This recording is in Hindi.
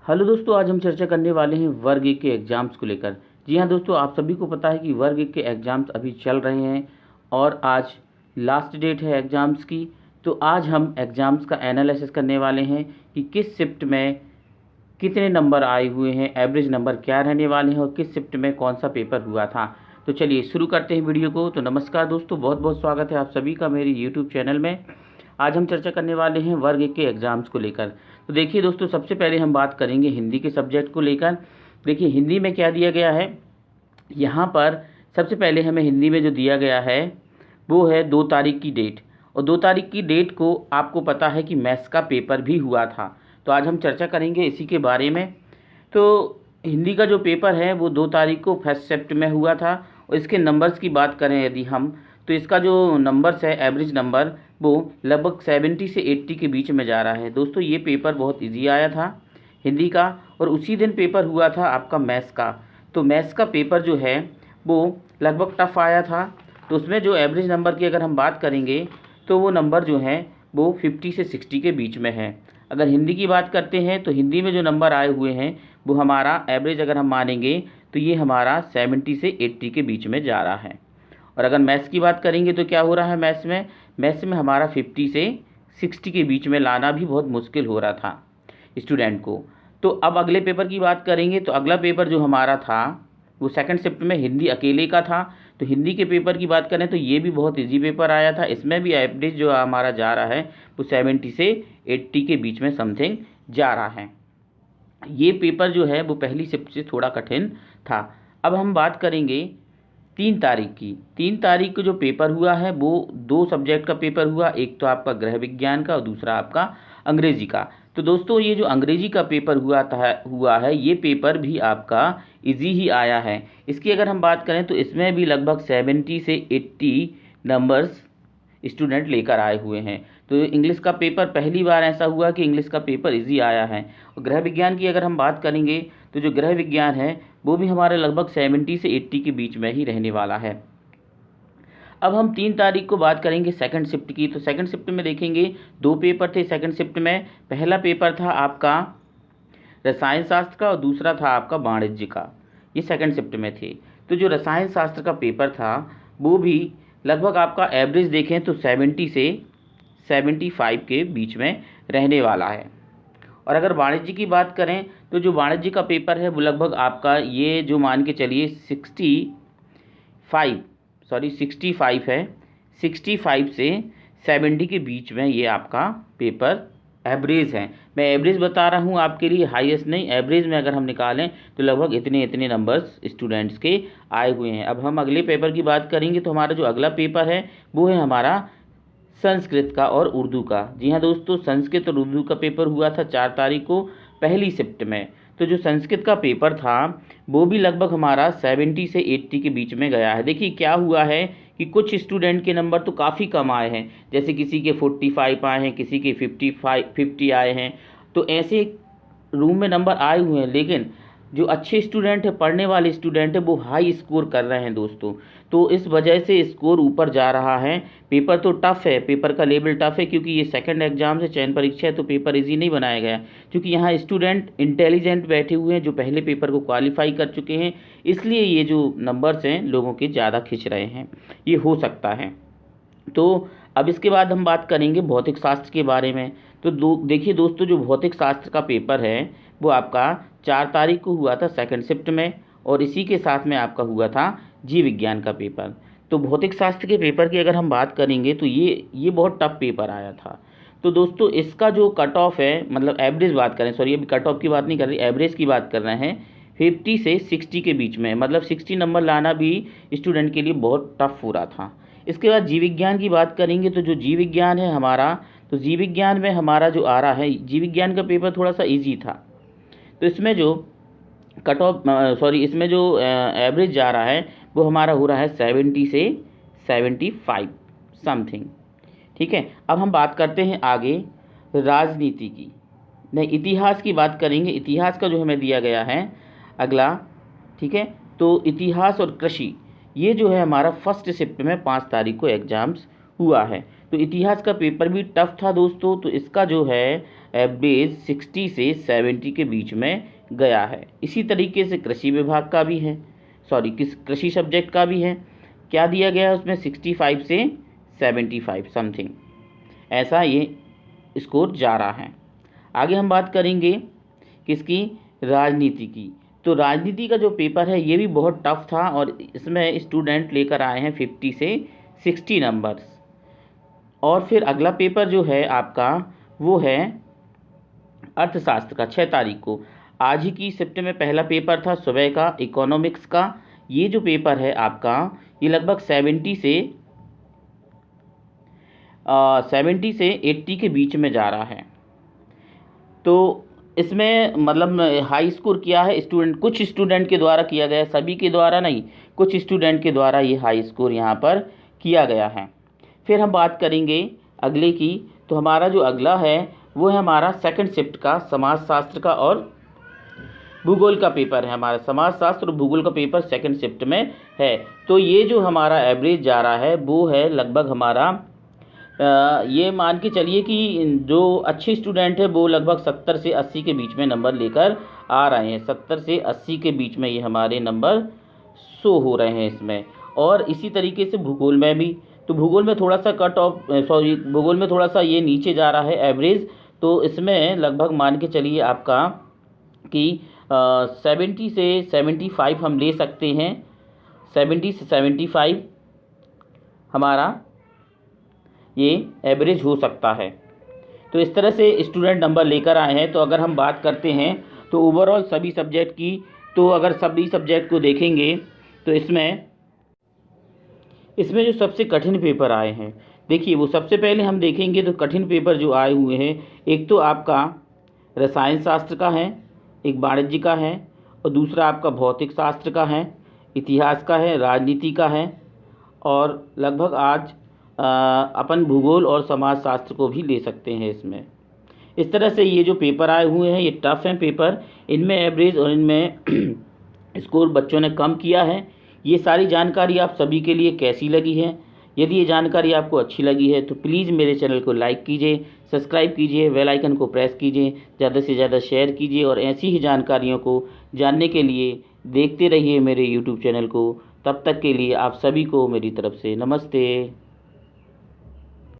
हेलो दोस्तों, आज हम चर्चा करने वाले हैं वर्ग 1 के एग्ज़ाम्स को लेकर। जी हाँ दोस्तों, आप सभी को पता है कि वर्ग 1 के एग्ज़ाम्स अभी चल रहे हैं और आज लास्ट डेट है एग्ज़ाम्स की। तो आज हम एग्ज़ाम्स का एनालिसिस करने वाले हैं कि किस शिफ्ट में कितने नंबर आए हुए हैं, एवरेज नंबर क्या रहने वाले हैं और किस शिफ्ट में कौन सा पेपर हुआ था। तो चलिए शुरू करते हैं वीडियो को। तो नमस्कार दोस्तों, बहुत बहुत स्वागत है आप सभी का मेरे यूट्यूब चैनल में। आज हम चर्चा करने वाले हैं वर्ग 1 के एग्ज़ाम्स को लेकर। तो देखिए दोस्तों, सबसे पहले हम बात करेंगे हिंदी के सब्जेक्ट को लेकर। देखिए हिंदी में क्या दिया गया है, यहाँ पर सबसे पहले हमें हिंदी में जो दिया गया है वो है 2 तारीख की डेट। और 2 तारीख की डेट को आपको पता है कि मैथ्स का पेपर भी हुआ था। तो आज हम चर्चा करेंगे इसी के बारे में। तो हिंदी का जो पेपर है वो 2 तारीख को फर्स्ट शिफ्ट में हुआ था। और इसके नंबर्स की बात करें यदि हम, तो इसका जो नंबर्स है, एवरेज नंबर, वो लगभग 70 से 80 के बीच में जा रहा है। दोस्तों ये पेपर बहुत इजी आया था हिंदी का, और उसी दिन पेपर हुआ था आपका मैथ्स का। तो मैथ्स का पेपर जो है वो लगभग टफ आया था। तो उसमें जो एवरेज नंबर की अगर हम बात करेंगे तो वो नंबर जो है वो 50 से 60 के बीच में है। अगर हिंदी की बात करते हैं तो हिंदी में जो नंबर आए हुए हैं वो हमारा एवरेज अगर हम मानेंगे तो ये हमारा 70 से 80 के बीच में जा रहा है। और अगर मैथ्स की बात करेंगे तो क्या हो रहा है, मैथ्स में हमारा 50 से 60 के बीच में लाना भी बहुत मुश्किल हो रहा था स्टूडेंट को। तो अब अगले पेपर की बात करेंगे तो अगला पेपर जो हमारा था वो सेकंड शिफ्ट में हिंदी अकेले का था। तो हिंदी के पेपर की बात करें तो ये भी बहुत इजी पेपर आया था। इसमें भी एवरेज जो हमारा जा रहा है वो 70 से 80 के बीच में समथिंग जा रहा है। ये पेपर जो है वो पहली शिफ्ट से थोड़ा कठिन था। अब हम बात करेंगे 3 तारीख की। 3 तारीख को जो पेपर हुआ है वो 2 सब्जेक्ट का पेपर हुआ, एक तो आपका गृह विज्ञान का और दूसरा आपका अंग्रेजी का। तो दोस्तों ये जो अंग्रेजी का पेपर हुआ है ये पेपर भी आपका इजी ही आया है। इसकी अगर हम बात करें तो इसमें भी लगभग 70 से 80 नंबर्स स्टूडेंट लेकर आए हुए हैं। तो इंग्लिश का पेपर पहली बार ऐसा हुआ कि इंग्लिश का पेपर इजी आया है। और गृह विज्ञान की अगर हम बात करेंगे तो जो गृह विज्ञान है वो भी हमारे लगभग 70 से 80 के बीच में ही रहने वाला है। अब हम 3 तारीख को बात करेंगे सेकंड शिफ्ट की। तो सेकंड शिफ्ट में देखेंगे 2 पेपर थे सेकंड शिफ्ट में। पहला पेपर था आपका रसायन शास्त्र का और दूसरा था आपका वाणिज्य का। ये सेकंड शिफ्ट में थे। तो जो रसायन शास्त्र का पेपर था वो भी लगभग आपका एवरेज देखें तो 70 से 75 के बीच में रहने वाला है। और अगर वाणिज्य की बात करें तो जो वाणिज्य का पेपर है वो लगभग आपका ये जो मान के चलिए 65 है, 65 से 70 के बीच में ये आपका पेपर एवरेज है। मैं एवरेज बता रहा हूँ आपके लिए, हाईएस्ट नहीं। एवरेज में अगर हम निकालें तो लगभग इतने नंबर्स स्टूडेंट्स के आए हुए हैं। अब हम अगले पेपर की बात करेंगे तो हमारा जो अगला पेपर है वो है हमारा संस्कृत का और उर्दू का। जी हाँ दोस्तों, संस्कृत और उर्दू का पेपर हुआ था 4 तारीख को पहली शिफ्ट में। तो जो संस्कृत का पेपर था वो भी लगभग हमारा 70 से 80 के बीच में गया है। देखिए क्या हुआ है कि कुछ स्टूडेंट के नंबर तो काफ़ी कम आए हैं, जैसे किसी के 45 आए हैं, किसी के 50 आए हैं। तो ऐसे रूम में नंबर आए हुए हैं, लेकिन जो अच्छे स्टूडेंट है, पढ़ने वाले स्टूडेंट है, वो हाई स्कोर कर रहे हैं दोस्तों। तो इस वजह से स्कोर ऊपर जा रहा है। पेपर तो टफ है, पेपर का लेवल टफ है, क्योंकि ये सेकंड एग्जाम से चयन परीक्षा है। तो पेपर इजी नहीं बनाया गया, क्योंकि यहाँ स्टूडेंट इंटेलिजेंट बैठे हुए हैं जो पहले पेपर को क्वालिफाई कर चुके हैं। इसलिए ये जो नंबर्स हैं लोगों के ज़्यादा खिंच रहे हैं, ये हो सकता है। तो अब इसके बाद हम बात करेंगे भौतिक शास्त्र के बारे में। तो देखिए दोस्तों, जो भौतिक शास्त्र का पेपर है वो आपका 4 तारीख को हुआ था सेकंड शिफ्ट में, और इसी के साथ में आपका हुआ था जीव विज्ञान का पेपर। तो भौतिक शास्त्र के पेपर की अगर हम बात करेंगे तो ये बहुत टफ पेपर आया था। तो दोस्तों इसका जो कट ऑफ है, मतलब एवरेज बात करें, सॉरी अभी कट ऑफ की बात नहीं कर रही, एवरेज की बात कर रहे हैं, 50 से 60 के बीच में, मतलब 60 नंबर लाना भी स्टूडेंट के लिए बहुत टफ हो रहा था। इसके बाद जीव विज्ञान की बात करेंगे तो जो जीव विज्ञान है हमारा, तो जीव विज्ञान में हमारा जो आ रहा है, जीव विज्ञान का पेपर थोड़ा सा ईजी था। तो इसमें जो कट ऑफ इसमें जो एवरेज जा रहा है वो हमारा हो रहा है 70 से 75 समथिंग। ठीक है, अब हम बात करते हैं आगे राजनीति की, नहीं इतिहास की बात करेंगे। इतिहास का जो हमें दिया गया है अगला, ठीक है, तो इतिहास और कृषि, ये जो है हमारा फर्स्ट शिफ्ट में 5 तारीख को एग्ज़ाम्स हुआ है। तो इतिहास का पेपर भी टफ था दोस्तों। तो इसका जो है एवरेज 60 से 70 के बीच में गया है। इसी तरीके से कृषि विभाग का भी है, कृषि सब्जेक्ट का भी है। क्या दिया गया है उसमें? 65 से 75 समथिंग, ऐसा ये स्कोर जा रहा है। आगे हम बात करेंगे किसकी? राजनीति की। तो राजनीति का जो पेपर है ये भी बहुत टफ था और इसमें स्टूडेंट लेकर आए हैं 50 से 60 नंबर्स। और फिर अगला पेपर जो है आपका वो है अर्थशास्त्र का, 6 तारीख को। आज ही की शिफ्ट में पहला पेपर था सुबह का, इकोनॉमिक्स का। ये जो पेपर है आपका ये लगभग 70 से 80 के बीच में जा रहा है। तो इसमें मतलब हाई स्कोर किया है कुछ स्टूडेंट के द्वारा किया गया है, सभी के द्वारा नहीं, कुछ स्टूडेंट के द्वारा ये हाई स्कोर यहाँ पर किया गया है। फिर हम बात करेंगे अगले की। तो हमारा जो अगला है वो है हमारा सेकंड शिफ्ट का समाजशास्त्र का और भूगोल का पेपर है। हमारा समाजशास्त्र और भूगोल का पेपर सेकंड शिफ्ट में है। तो ये जो हमारा एवरेज जा रहा है वो है लगभग हमारा ये मान के चलिए कि जो अच्छे स्टूडेंट है वो लगभग 70 से 80 के बीच में नंबर लेकर आ रहे हैं। 70 से 80 के बीच में ये हमारे नंबर शो हो रहे हैं इसमें। और इसी तरीके से भूगोल में भी, तो भूगोल में थोड़ा सा भूगोल में थोड़ा सा ये नीचे जा रहा है एवरेज। तो इसमें लगभग मान के चलिए आपका कि 70 से 75 हम ले सकते हैं। 70 से 75 हमारा ये एवरेज हो सकता है। तो इस तरह से स्टूडेंट नंबर लेकर आए हैं। तो अगर हम बात करते हैं तो ओवरऑल सभी सब्जेक्ट की, तो अगर सभी सब्जेक्ट को देखेंगे तो इसमें जो सबसे कठिन पेपर आए हैं, देखिए वो सबसे पहले हम देखेंगे तो कठिन पेपर जो आए हुए हैं, एक तो आपका रसायन शास्त्र का है, एक वाणिज्य का है और दूसरा आपका भौतिक शास्त्र का है, इतिहास का है, राजनीति का है और लगभग आज अपन भूगोल और समाजशास्त्र को भी ले सकते हैं इसमें। इस तरह से ये जो पेपर आए हुए हैं ये टफ हैं पेपर, इनमें एवरेज और इनमें स्कोर बच्चों ने कम किया है। ये सारी जानकारी आप सभी के लिए कैसी लगी है? यदि ये जानकारी आपको अच्छी लगी है तो प्लीज़ मेरे चैनल को लाइक कीजिए, सब्सक्राइब कीजिए, बेल आइकन को प्रेस कीजिए, ज़्यादा से ज़्यादा शेयर कीजिए और ऐसी ही जानकारियों को जानने के लिए देखते रहिए मेरे यूट्यूब चैनल को। तब तक के लिए आप सभी को मेरी तरफ से नमस्ते।